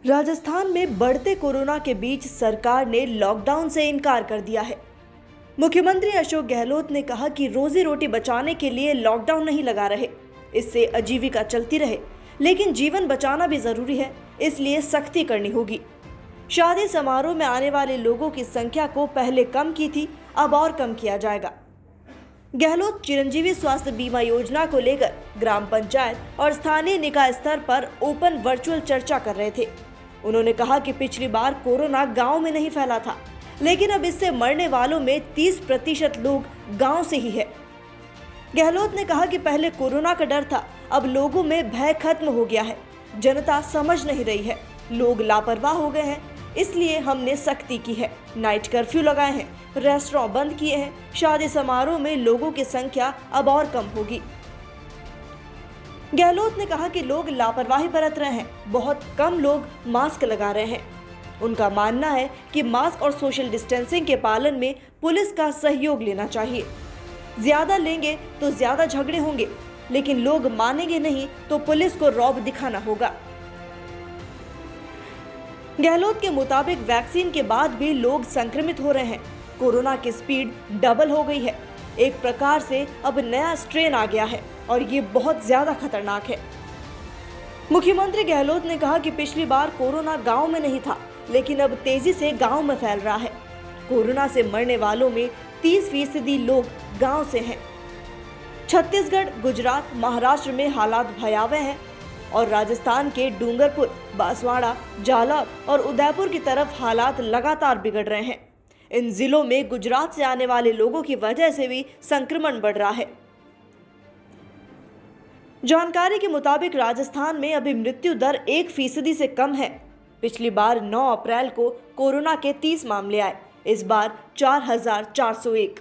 राजस्थान में बढ़ते कोरोना के बीच सरकार ने लॉकडाउन से इनकार कर दिया है। मुख्यमंत्री अशोक गहलोत ने कहा कि रोजी रोटी बचाने के लिए लॉकडाउन नहीं लगा रहे, इससे आजीविका चलती रहे, लेकिन जीवन बचाना भी जरूरी है, इसलिए सख्ती करनी होगी। शादी समारोह में आने वाले लोगों की संख्या को पहले कम की थी, अब और कम किया जाएगा। गहलोत चिरंजीवी स्वास्थ्य बीमा योजना को लेकर ग्राम पंचायत और स्थानीय निकाय स्तर पर ओपन वर्चुअल चर्चा कर रहे थे। उन्होंने कहा कि पिछली बार कोरोना गांव में नहीं फैला था, लेकिन अब इससे मरने वालों में 30% लोग गांव से ही है। गहलोत ने कहा कि पहले कोरोना का डर था, अब लोगों में भय खत्म हो गया है। जनता समझ नहीं रही है, लोग लापरवाह हो गए हैं, इसलिए हमने सख्ती की है। नाइट कर्फ्यू लगाए हैं, रेस्टोरेंट बंद किए हैं, शादी समारोह में लोगों की संख्या अब और कम होगी। गहलोत ने कहा कि लोग लापरवाही बरत रहे हैं, बहुत कम लोग मास्क लगा रहे हैं। उनका मानना है कि मास्क और सोशल डिस्टेंसिंग के पालन में पुलिस का सहयोग लेना चाहिए। ज्यादा लेंगे तो ज्यादा झगड़े होंगे, लेकिन लोग मानेंगे नहीं तो पुलिस को रौब दिखाना होगा। गहलोत के मुताबिक वैक्सीन के बाद भी लोग संक्रमित हो रहे हैं। कोरोना की स्पीड डबल हो गई है। एक प्रकार से अब नया स्ट्रेन आ गया है और ये बहुत ज्यादा खतरनाक है। मुख्यमंत्री गहलोत ने कहा कि पिछली बार कोरोना गांव में नहीं था, लेकिन अब तेजी से गांव में फैल रहा है। कोरोना से मरने वालों में 30% लोग गांव से हैं। छत्तीसगढ़, गुजरात, महाराष्ट्र में हालात भयावह हैं और राजस्थान के डूंगरपुर, बांसवाड़ा, जालौर और उदयपुर की तरफ हालात लगातार बिगड़ रहे हैं। इन जिलों में गुजरात से आने वाले लोगों की वजह से भी संक्रमण बढ़ रहा है। जानकारी के मुताबिक राजस्थान में अभी मृत्यु दर 1% से कम है। पिछली बार 9 अप्रैल को कोरोना के 30 मामले आए, इस बार 4,401।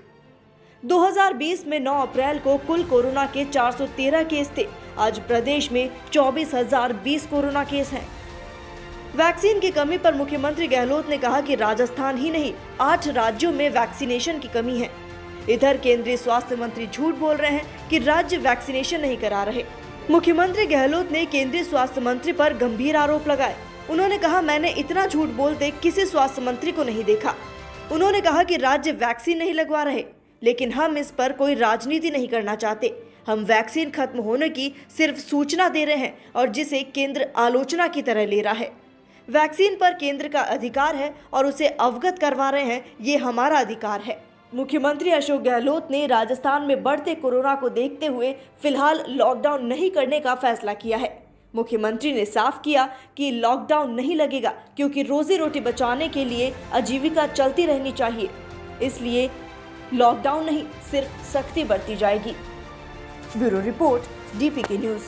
2020 में 9 अप्रैल को कुल कोरोना के 413 केस थे। आज प्रदेश में 24,020 कोरोना केस हैं। वैक्सीन की कमी पर मुख्यमंत्री गहलोत ने कहा कि राजस्थान ही नहीं, 8 राज्यों में वैक्सीनेशन की कमी है। इधर केंद्रीय स्वास्थ्य मंत्री झूठ बोल रहे हैं कि राज्य वैक्सीनेशन नहीं करा रहे। मुख्यमंत्री गहलोत ने केंद्रीय स्वास्थ्य मंत्री पर गंभीर आरोप लगाए। उन्होंने कहा, मैंने इतना झूठ बोलते किसी स्वास्थ्य मंत्री को नहीं देखा। उन्होंने कहा कि राज्य वैक्सीन नहीं लगवा रहे, लेकिन हम इस पर कोई राजनीति नहीं करना चाहते। हम वैक्सीन खत्म होने की सिर्फ सूचना दे रहे हैं और जिसे केंद्र आलोचना की तरह ले रहा है। वैक्सीन पर केंद्र का अधिकार है और उसे अवगत करवा रहे हैं, ये हमारा अधिकार है। मुख्यमंत्री अशोक गहलोत ने राजस्थान में बढ़ते कोरोना को देखते हुए फिलहाल लॉकडाउन नहीं करने का फैसला किया है। मुख्यमंत्री ने साफ किया कि लॉकडाउन नहीं लगेगा, क्योंकि रोजी रोटी बचाने के लिए आजीविका चलती रहनी चाहिए, इसलिए लॉकडाउन नहीं, सिर्फ सख्ती बरती जाएगी। Bureau report, DPK news.